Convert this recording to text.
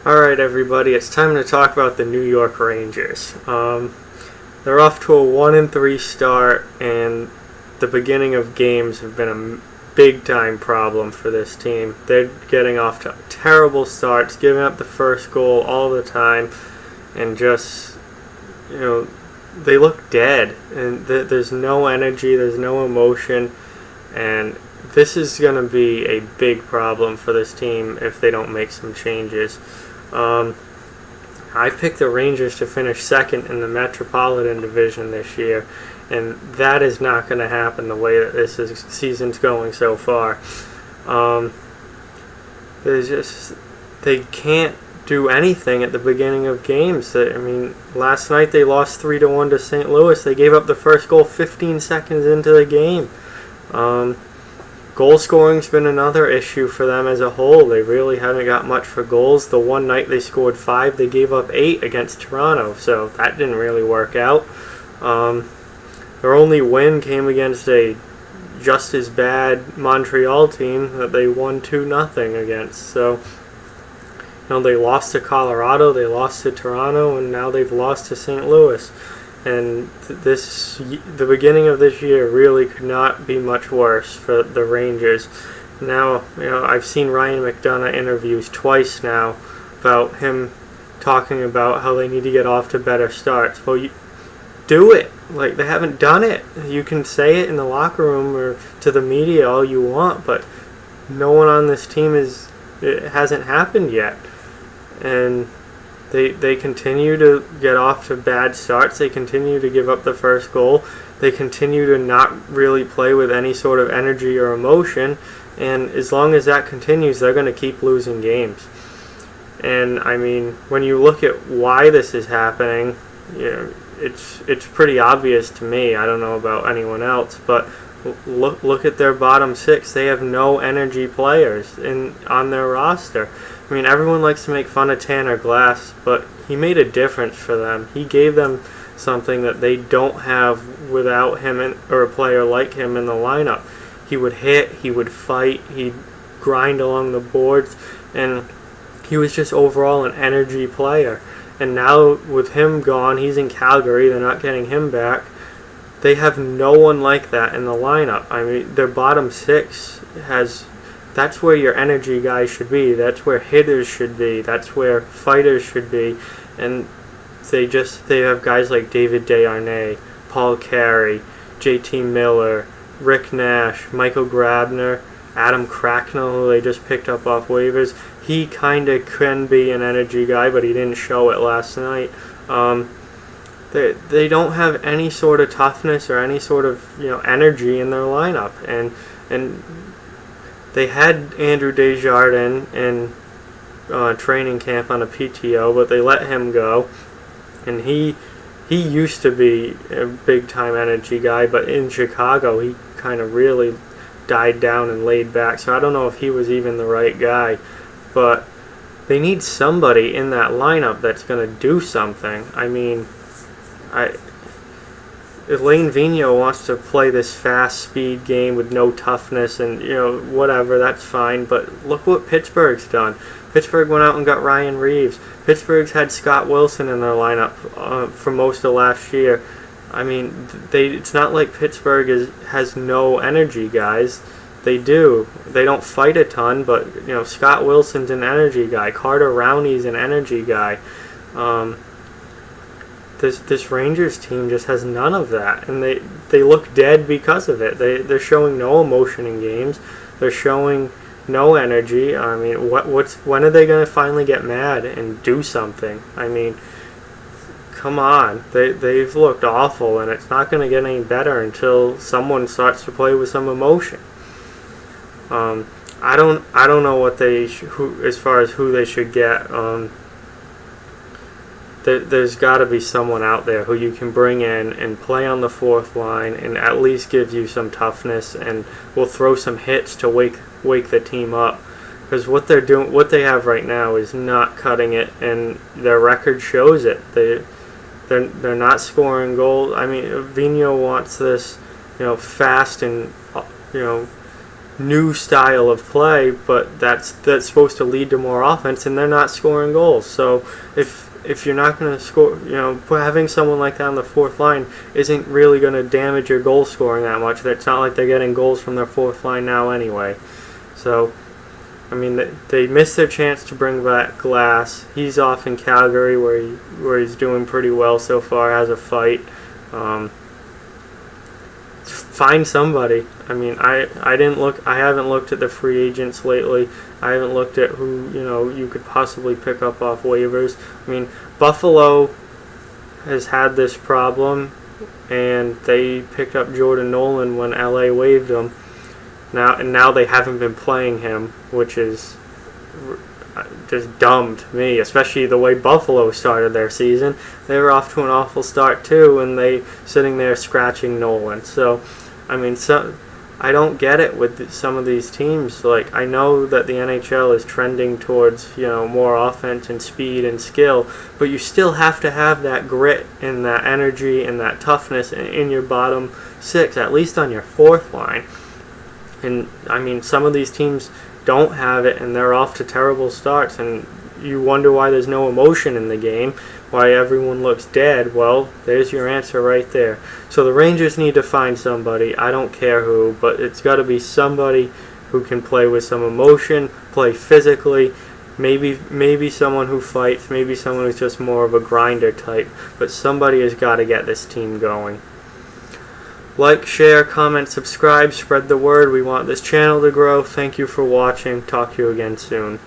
Alright, everybody, it's time to talk about the New York Rangers. They're off to a 1-3 start, and the beginning of games have been a big-time problem for this team. They're getting off to terrible starts, giving up the first goal all the time, and just, they look dead. And there's no energy, there's no emotion, and this is going to be a big problem for this team if they don't make some changes. I picked the Rangers to finish second in the Metropolitan Division this year, and that is not going to happen the way that season's going so far. They can't do anything at the beginning of games. Last night they lost 3-1 to St. Louis. They gave up the first goal 15 seconds into the game. Goal scoring's been another issue for them as a whole. They really haven't got much for goals. The one night they scored 5, they gave up 8 against Toronto, so that didn't really work out. Their only win came against a just as bad Montreal team that they won 2-0 against. So, they lost to Colorado, they lost to Toronto, and now they've lost to St. Louis. And the beginning of this year really could not be much worse for the Rangers. Now, I've seen Ryan McDonagh interviews twice now about him talking about how they need to get off to better starts. Well, you do it. They haven't done it. You can say it in the locker room or to the media all you want, but no one on this team it hasn't happened yet. And They continue to get off to bad starts. They continue to give up the first goal. They continue to not really play with any sort of energy or emotion. And as long as that continues, they're going to keep losing games. And, when you look at why this is happening, it's pretty obvious to me. I don't know about anyone else, but look at their bottom 6. They have no energy players on their roster. Everyone likes to make fun of Tanner Glass, but he made a difference for them. He gave them something that they don't have without him or a player like him in the lineup. He would hit, he would fight, he'd grind along the boards, and he was just overall an energy player. And now with him gone, he's in Calgary, they're not getting him back. They have no one like that in the lineup. Their bottom 6 that's where your energy guys should be. That's where hitters should be. That's where fighters should be. And they have guys like David Desharnais, Paul Carey, JT Miller, Rick Nash, Michael Grabner, Adam Cracknell, who they just picked up off waivers. He kind of can be an energy guy, but he didn't show it last night. They don't have any sort of toughness or any sort of energy in their lineup. And they had Andrew Desjardins in training camp on a PTO, but they let him go. And he used to be a big-time energy guy, but in Chicago he kind of really died down and laid back. So I don't know if he was even the right guy. But they need somebody in that lineup that's going to do something. Alain Vigneault wants to play this fast speed game with no toughness and, whatever, that's fine. But look what Pittsburgh's done. Pittsburgh went out and got Ryan Reeves. Pittsburgh's had Scott Wilson in their lineup for most of last year. It's not like Pittsburgh has no energy guys. They do. They don't fight a ton, but, Scott Wilson's an energy guy. Carter Rowney's an energy guy. This Rangers team just has none of that, and they look dead because of it. They're showing no emotion in games. They're showing no energy. When are they going to finally get mad and do something? Come on. They've looked awful, and it's not going to get any better until someone starts to play with some emotion. I don't know what as far as who they should get. There's got to be someone out there who you can bring in and play on the fourth line and at least give you some toughness and will throw some hits to wake the team up. Because what they have right now is not cutting it, and their record shows it. They're not scoring goals. Vigneault wants this, fast and new style of play, but that's supposed to lead to more offense, and they're not scoring goals. So if you're not going to score, having someone like that on the fourth line isn't really going to damage your goal scoring that much. It's not like they're getting goals from their fourth line now anyway. So, I mean, they missed their chance to bring back Glass. He's off in Calgary where he's doing pretty well so far, has a fight. Find somebody. I mean, I haven't looked at the free agents lately. I haven't looked at who you could possibly pick up off waivers. I mean, Buffalo has had this problem, and they picked up Jordan Nolan when LA waived him. Now they haven't been playing him, which is just dumb to me, especially the way Buffalo started their season. They were off to an awful start too, and they sitting there scratching Nolan. So, I mean, I don't get it with some of these teams. Like, I know that the NHL is trending towards more offense and speed and skill, but you still have to have that grit and that energy and that toughness in your bottom six, at least on your fourth line. And I mean, some of these teams don't have it, and they're off to terrible starts, and you wonder why there's no emotion in the game, why everyone looks dead. Well, there's your answer right there. So the Rangers need to find somebody. I don't care who, but it's got to be somebody who can play with some emotion, play physically, maybe someone who fights, maybe someone who's just more of a grinder type, but somebody has got to get this team going. Like, share, comment, subscribe, spread the word. We want this channel to grow. Thank you for watching. Talk to you again soon.